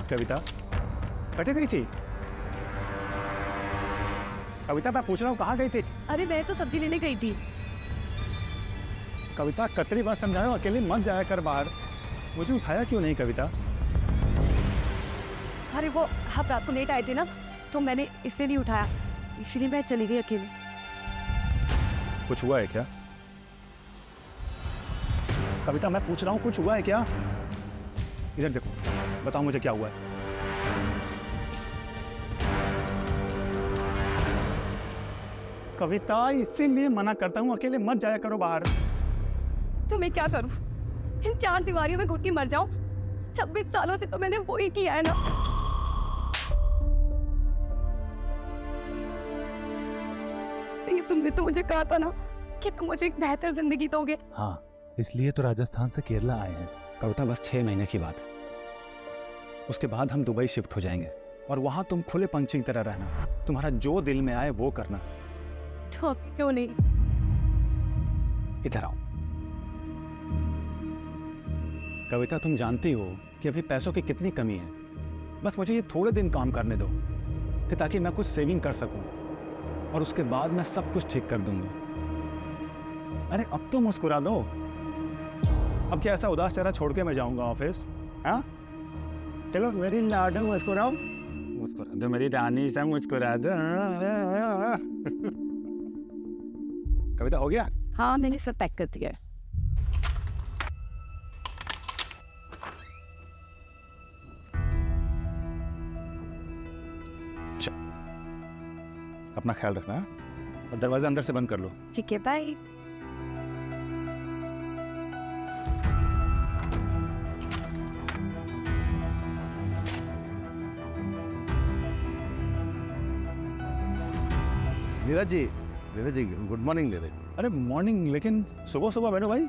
कविता कटे गई थी? कविता मैं पूछ रहा हूँ कहाँ गई थी? अरे मैं तो सब्जी लेने गई थी। कविता कतरी बार समझाया अकेले मत जाया कर बाहर। मुझे उठाया क्यों नहीं कविता? अरे वो आप रात को लेट आए थे ना, तो मैंने इसे नहीं उठाया, इसलिए मैं चली गई अकेले। कुछ हुआ है क्या? कविता मैं पूछ रहा हूँ कुछ हुआ है क्या? इधर देखो, बताओ मुझे क्या हुआ है। कविता इसीलिए मना करता हूँ अकेले मत जाया करो बाहर। तो मैं क्या करूं? इन 4 दीवारियों में घुट के मर जाऊं? 26 सालों से तो मैंने वो ही किया है ना। लेकिन तुमने तो मुझे कहा था ना कि तुम मुझे एक बेहतर जिंदगी दोगे। हाँ, इसलिए तो राजस्थान से केरला आए हैं। कविता बस 6 महीने की बात है, उसके बाद हम दुबई शिफ्ट हो जाएंगे और वहां तुम खुले पंछी की तरह रहना, तुम्हारा जो दिल में आए वो करना। तो अभी क्यों नहीं? इधर आओ। कविता तुम जानती हो कि अभी पैसों की कितनी कमी है। बस मुझे ये थोड़े दिन काम करने दो कि ताकि मैं कुछ सेविंग कर सकूं और उसके बाद मैं सब कुछ ठीक कर दूंगा। अरे अब तो मुस्कुरा दो। अब क्या ऐसा उदास चेहरा छोड़ के मैं जाऊंगा ऑफिस? हाँ चलो मेरी लाडो मुस्कुराओ, मुस्कुरा दो मेरी रानी सा, मुस्कुरा दो। कविता हो गया? हाँ मैंने सब पैक कर दिया है। अपना ख्याल रखना और दरवाजा अंदर से बंद कर लो। ठीक है, bye. Neeraj ji good morning Neeraj. अरे मॉर्निंग, लेकिन सुबह सुबह बैठो भाई।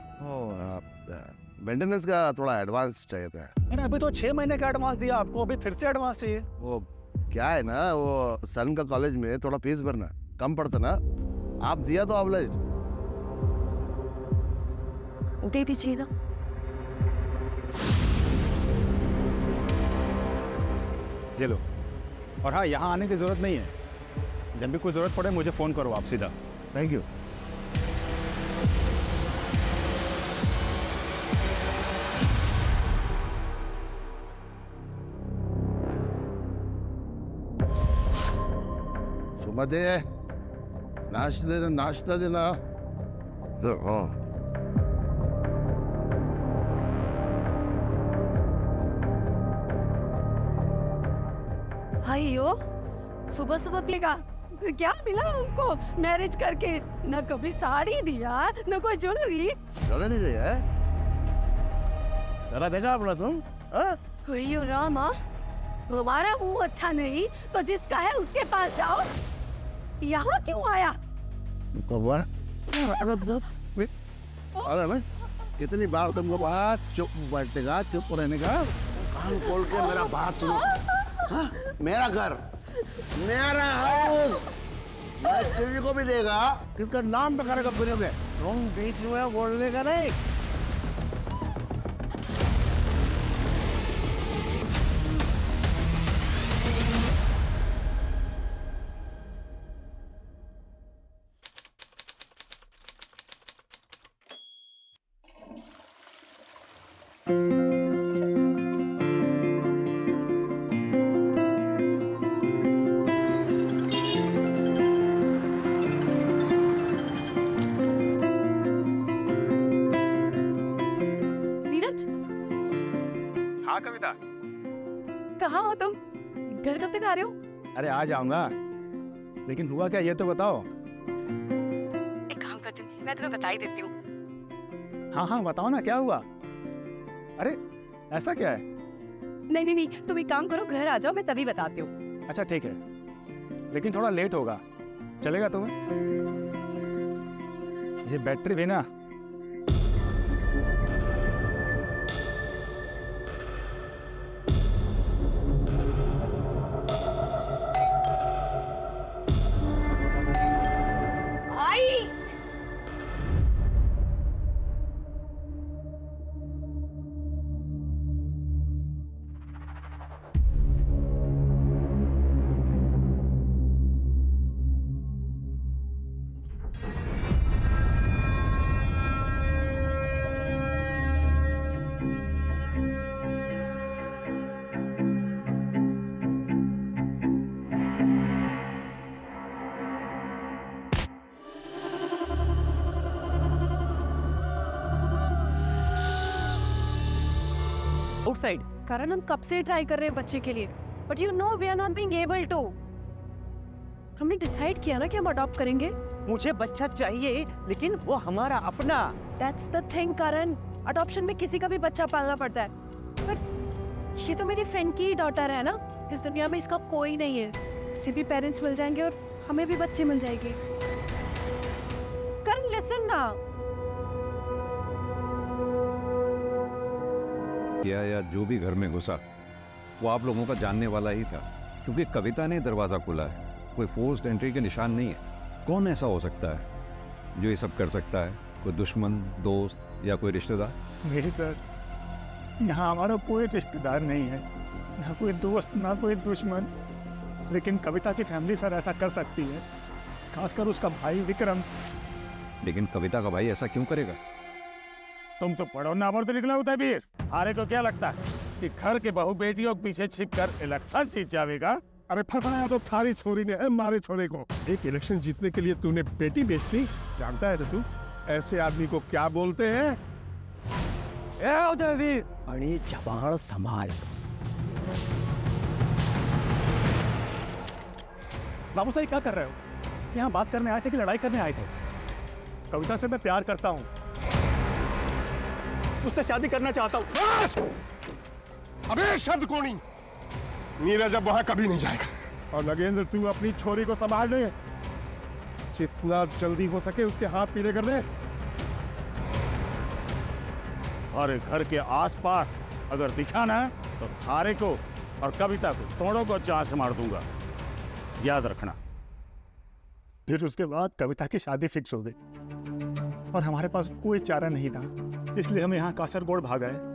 मेंटेनेंस का थोड़ा एडवांस चाहिए था। अरे अभी तो 6 महीने का एडवांस दिया आपको, अभी फिर से एडवांस चाहिए? वो क्या है ना, वो सन का कॉलेज में थोड़ा फीस भरना कम पड़ता ना, आप दिया तो ऑब्लाइज दे दीजिए ना। ये लो। और हाँ, यहाँ आने की जरूरत नहीं है, जब भी कोई जरूरत पड़े मुझे फोन करो आप सीधा। Thank you. सुमते नाश्ता देना। हाँ अयो, सुबह सुबह पिएगा? क्या मिला उनको मैरिज करके? न कभी साड़ी दिया, न कोई ज्वेलरी। चलो नहीं रही है, जरा देखा अपना तुम। अयो रामा, तुम्हारा मुंह अच्छा नहीं तो जिसका है उसके पास जाओ, यहाँ क्यों आया? अरे मैं कितनी बार तुमको बात चुप बैठने का, चुप रहने का, कान खोल के मेरा बात सुनो। हाँ? मेरा घर, मेरा हाउस, मैं किसी को भी देगा किसका नाम पे करेगा फिरोगे, तुम बीच में बोलने का नहीं। हाँ कविता, कहाँ हो तुम? घर कब तक आ रहे हो? अरे आ जाऊंगा, लेकिन हुआ क्या ये तो बताओ। एक काम करती हूँ, मैं तुम्हें बता ही देती हूँ। हाँ हाँ बताओ ना, क्या हुआ? अरे ऐसा क्या है? नहीं नहीं नहीं, तुम एक काम करो, घर आ जाओ, मैं तभी बताती हूँ। अच्छा ठीक है, लेकिन थोड़ा लेट होगा, चलेगा तुम्हें? ये बैटरी भी ना। आउटसाइड। कारण हम कब से ट्राई कर रहे हैं बच्चे के लिए, but you know we are not being able to. हमने डिसाइड किया ना कि हम अडॉप्ट करेंगे। मुझे बच्चा चाहिए, लेकिन वो हमारा अपना। That's the thing Karan, adoption में किसी का भी बच्चा पालना पड़ता है, पर ये तो मेरी फ्रेंड की डॉटर है ना, इस दुनिया में इसका कोई नहीं है। इसे भी पेरेंट्स मिल जाएंगे और हमें भी बच्चे मिल जाएंगे। करण लिसन ना। किया या जो भी घर में घुसा वो आप लोगों का जानने वाला ही था, क्योंकि कविता ने दरवाज़ा खोला है, कोई फोर्स्ड एंट्री के निशान नहीं है। कौन ऐसा हो सकता है जो ये सब कर सकता है? कोई दुश्मन, दोस्त या कोई रिश्तेदार? नहीं सर, यहाँ हमारा कोई रिश्तेदार नहीं है, ना कोई दोस्त ना कोई दुश्मन। लेकिन कविता की फैमिली सर ऐसा कर सकती है, खासकर उसका भाई विक्रम। लेकिन कविता का भाई ऐसा क्यों करेगा? तुम तो पढ़ो ना तो निकला होता है वीर। हारे को क्या लगता है कि घर के बहू बेटियों के पीछे छिपकर इलेक्शन जीत जाएगा? अरे फंसाया तो थारी छोरी ने मारे छोरे को। एक इलेक्शन जीतने के लिए तूने बेटी बेच दी, जानता है ना तू ऐसे आदमी को क्या बोलते हैं? ए उदयवीर, बड़ी जबान संभाल। बाबू साहब क्या कर रहे हो? यहाँ बात करने आए थे कि लड़ाई करने आए थे? कविता से मैं प्यार करता हूँ, उससे शादी करना चाहता हूँ। अबे एक शब्द को नहीं, नीरज अब वहां कभी नहीं जाएगा। और नगेंद्र तू अपनी छोरी को संभाल ले, जितना जल्दी हो सके उसके हाथ पीले कर दे। और घर के आसपास अगर दिखा ना तो थारे को और कविता को दोनों को जान से मार दूंगा, याद रखना। फिर उसके बाद कविता की शादी फिक्स हो गई और हमारे पास कोई चारा नहीं था, इसलिए हम यहाँ कासरगोड भाग आए।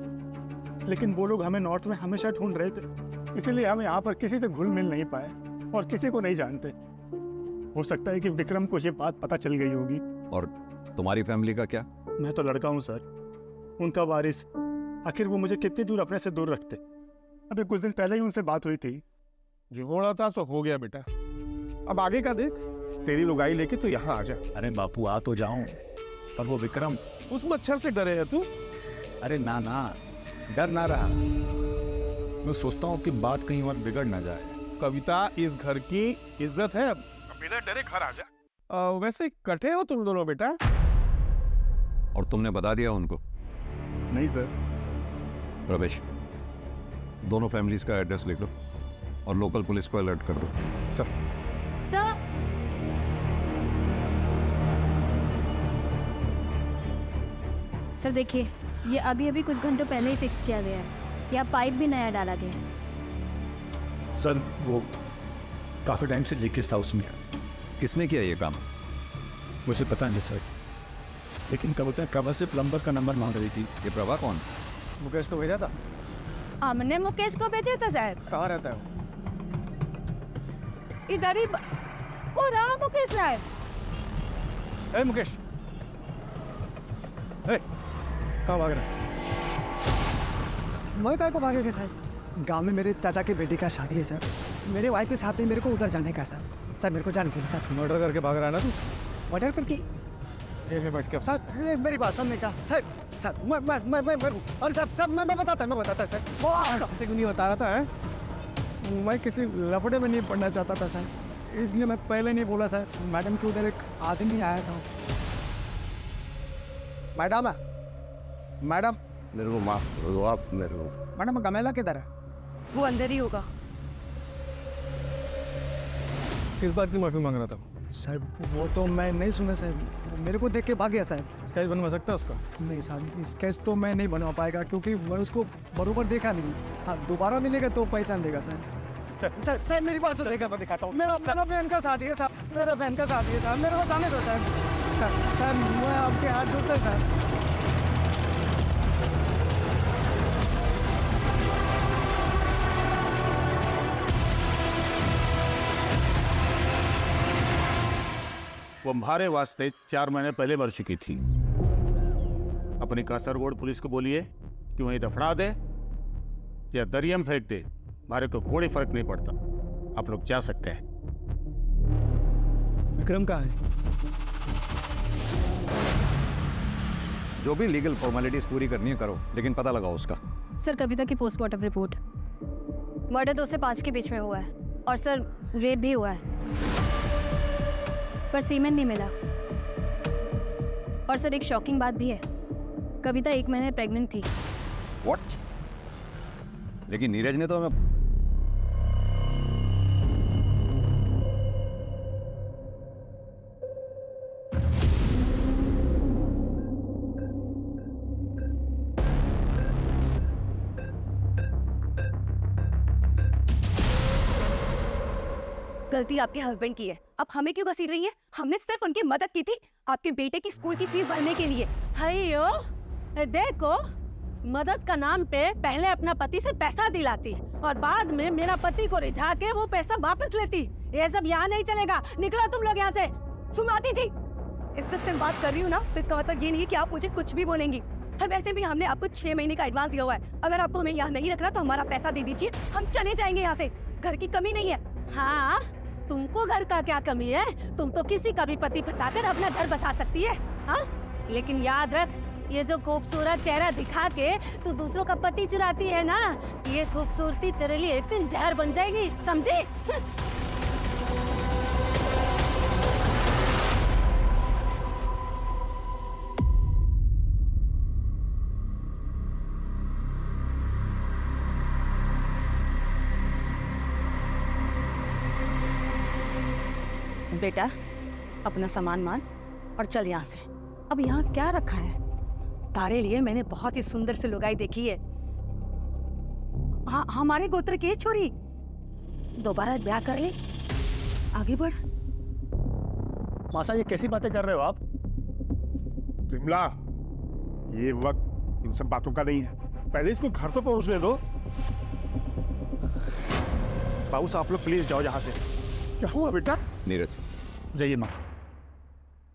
लेकिन वो लोग हमें नॉर्थ में हमेशा ढूंढ रहे थे, इसीलिए हम यहाँ पर किसी से घुल मिल नहीं पाए और किसी को नहीं जानते। हो सकता है कि विक्रम को ये बात पता चल गई होगी। और तुम्हारी फैमिली का क्या? मैं तो लड़का हूँ सर, उनका वारिस। आखिर वो मुझे कितनी दूर अपने से दूर रखते? अभी कुछ दिन पहले ही उनसे बात हुई थी। जो होना था सो हो गया बेटा, अब आगे का देख। तेरी लुगाई लेके तो यहाँ आ जा। अरे बापू आ तो जाऊं, पर वो विक्रम। उस मच्छर से डरे है तू? अरे ना ना, डर ना रहा, मैं सोचता हूँ कि बात कहीं और बिगड़ ना जाए। कविता इस घर की इज्जत है, अब बिना डरे घर आ जा। वैसे कटे हो तुम दोनों बेटा? और तुमने बता दिया उनको? नहीं सर। रमेश, दोनों फैमिलीज का एड्रेस लिख लो और लोकल पुलिस को अलर्ट कर दो। सर सर सर देखिए, ये अभी अभी कुछ घंटों पहले ही फिक्स किया गया है। यहाँ पाइप भी नया डाला गया है। सर वो काफ़ी टाइम से लीकेज था उसमें। किसने किया ये काम? मुझे पता नहीं सर, लेकिन कविता प्रभा से प्लम्बर का नंबर मांग रही थी। ये प्रभा कौन? मुकेश को भेजा था। हमने मुकेश को भेजा था साहब। कहाँ रहता है वो? इधर ही वो रहा मुकेश साहब। ए मुकेश, कहाँ भाग रहा है? मैं काय को भागेगा सर? गांव में मेरे चाचा की बेटी का शादी है सर, मेरे वाइफ के साथ में मेरे को उधर जाने का सर। सर मेरे को जाने के लिए सर। मर्डर करके भाग रहा है ना तू? मर्डर करके? जेल में बैठ के। सर मेरी बात सुनने का सर। सर मैं और सर मैं बताता सर। किसी को नहीं बता रहा था है? मैं किसी लफड़े में नहीं पढ़ना चाहता था सर, इसलिए मैं पहले नहीं बोला सर। मैडम के उधर एक आदमी आया था। मैडम मैडम मेरे को माफ कर दो आप मेरे को। मैडम गमेला किधर है? वो अंदर ही होगा। किस बात की माफी मांग रहा था? सर वो तो मैं नहीं सुना सर, मेरे को देख के भाग गया सर। स्केच बनवा सकता है उसका? नहीं सर, स्केच तो मैं नहीं बनवा पाएगा क्योंकि मैं उसको बरोबर देखा नहीं। हाँ दोबारा मिलेगा तो पहचान लेगा सर। सर सर मेरी बात सुनेगा, मैं दिखाता हूँ। मेरा बहन का शादी है सर, मेरा बहन का शादी है सर, मेरे को जाने दो सर। सर मैं आपके हाथ जोड़ता हूं, सर। वो हमारे वास्ते 4 महीने पहले मर चुकी थी। अपनी कासरगोड पुलिस को बोलिए कि वहीं दफना दे या दरिया में फेंक दे, हमारे को कोई फर्क नहीं पड़ता। आप लोग जा सकते हैं। विक्रम कहाँ है? जो भी लीगल फॉर्मेलिटीज पूरी करनी है करो, लेकिन पता लगाओ उसका। सर कविता की पोस्टमार्टम रिपोर्ट, मर्डर 2 से 5 के बीच में हुआ है और सर रेप भी हुआ है, पर सीमेन नहीं मिला। और सर एक शॉकिंग बात भी है, कविता 1 महीने प्रेग्नेंट थी। व्हाट? लेकिन नीरज ने तो हमें गलती आपके हस्बैंड की है, अब हमें क्यों घसीट रही है? हमने सिर्फ उनकी मदद की थी आपके बेटे की स्कूल की फीस भरने के लिए। हयो देखो, मदद का नाम पे पहले अपना पति से पैसा दिलाती और बाद में मेरा पति को रिझा के वो पैसा वापस लेती। ये सब यहाँ नहीं चलेगा, निकलो तुम लोग यहाँ से। सुमाती जी, इससे बात कर रही हूँ ना, तो इसका मतलब ये नहीं है कि आप मुझे कुछ भी बोलेंगी। और वैसे भी हमने आपको 6 महीने का एडवांस दिया हुआ है। अगर आपको हमें यहाँ नहीं रखना तो हमारा पैसा दे दीजिए, हम चले जाएंगे यहाँ से। घर की कमी नहीं है। हाँ, तुमको घर का क्या कमी है? तुम तो किसी का भी पति फंसाकर अपना घर बसा सकती है। हाँ, लेकिन याद रख, ये जो खूबसूरत चेहरा दिखा के तू दूसरों का पति चुराती है ना, ये खूबसूरती तेरे लिए एक दिन जहर बन जाएगी, समझी? बेटा, अपना सामान मान और चल यहाँ से। अब यहाँ क्या रखा है? तारे लिए मैंने बहुत ही सुंदर सी लुगाई देखी है। हाँ, हमारे गोत्र की छोरी, दोबारा ब्याह कर ले, आगे बढ़। मासा, ये कैसी बातें कर रहे हो आप? विमला, ये वक्त इन सब बातों का नहीं है, पहले इसको घर तो पहुंचने दो। बाबू साहब, आप लोग प्लीज जाओ यहाँ से। क्या हुआ बेटा? नीरज, जाइए माँ।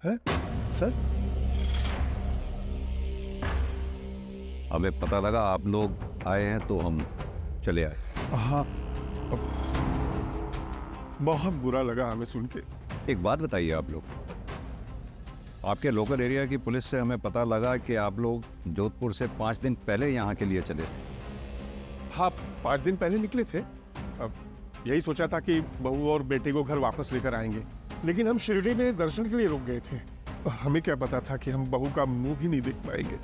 है सर? हमें पता लगा आप लोग आए हैं तो हम चले आए। हाँ, बहुत बुरा लगा हमें सुन के। एक बात बताइए, आप लोग, आपके लोकल एरिया की पुलिस से हमें पता लगा कि आप लोग जोधपुर से 5 दिन पहले यहाँ के लिए चले थे। हाँ, 5 दिन पहले निकले थे। अब यही सोचा था कि बहू और बेटे को घर वापस लेकर आएंगे, लेकिन हम शिरडी में दर्शन के लिए रुक गए थे। हमें क्या पता था कि हम बहू का मुंह भी नहीं देख पाएंगे।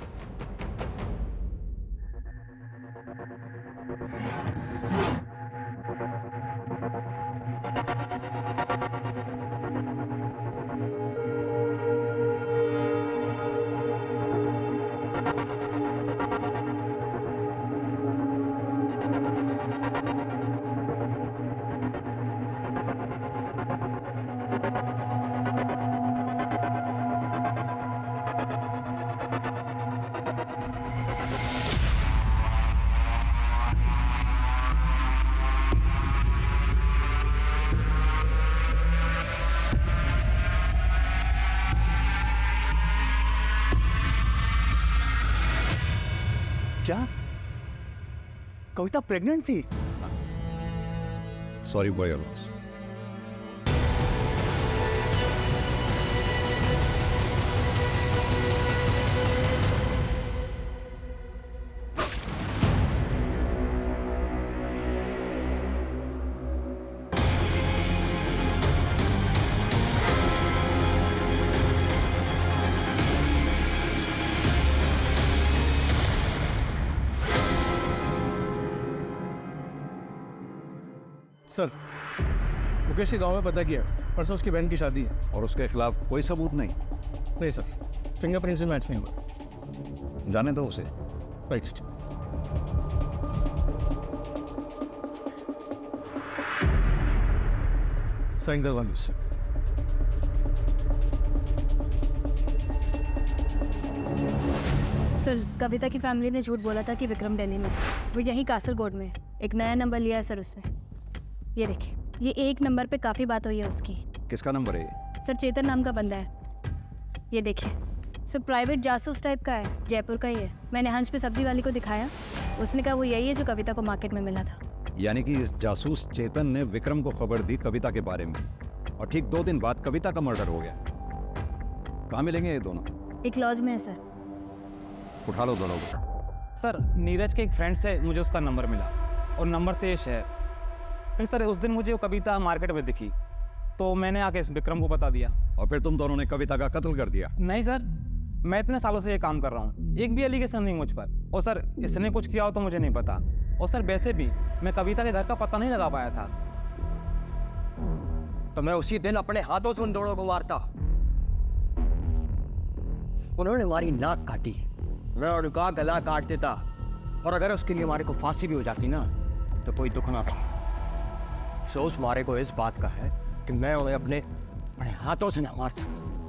क्या कविता प्रेग्नेंट थी? Sorry for your loss. Sir, Mukesh के गांव में पता किया, परसों उसकी बहन की शादी है। और उसके खिलाफ कोई सबूत नहीं? नहीं सर, फिंगरप्रिंट से मैच नहीं हुआ। जाने दो उसे। राइट। साइन करवा लो उससे। सर, कविता की फैमिली ने झूठ बोला था कि विक्रम दिल्ली में, वो यहीं कासरगोड में। एक नया नंबर लिया है सर उससे। ये देखिए, ये एक नंबर पे काफ़ी बात हुई है उसकी। किसका नंबर है ये? सर, चेतन नाम का बंदा है। ये देखिए सर, प्राइवेट जासूस टाइप का है, जयपुर का ही है। मैंने हंस पे सब्जी वाली को दिखाया, उसने कहा वो यही है जो कविता को मार्केट में मिला था। यानी कि इस जासूस चेतन ने विक्रम को खबर दी कविता के बारे में, और ठीक 2 दिन बाद कविता का मर्डर हो गया। कहाँ मिलेंगे ये दोनों? एक लॉज में है सर। उठा लो दोनों को। सर नीरज के एक फ्रेंड से मुझे उसका नंबर मिला और नंबर से ये शहर। फिर सर उस दिन मुझे वो कविता मार्केट में दिखी तो मैंने आके इस विक्रम को बता दिया। और फिर तुम दोनों ने कविता का कत्ल कर दिया? नहीं सर, मैं इतने सालों से ये काम कर रहा हूँ, एक भी एलिगेशन नहीं मुझ पर। और सर इसने कुछ किया हो तो मुझे नहीं पता। और सर वैसे भी मैं कविता के घर का पता नहीं लगा पाया था। तो मैं उसी दिन अपने हाथों से उन दोनों को मारता। उन्होंने हमारी नाक काटी, मैं उनका गला काट देता। और अगर उसके लिए हमारे को फांसी भी हो जाती ना तो कोई दुख ना था। अफसोस हमारे को इस बात का है कि मैं उन्हें अपने हाथों से ना मार सका।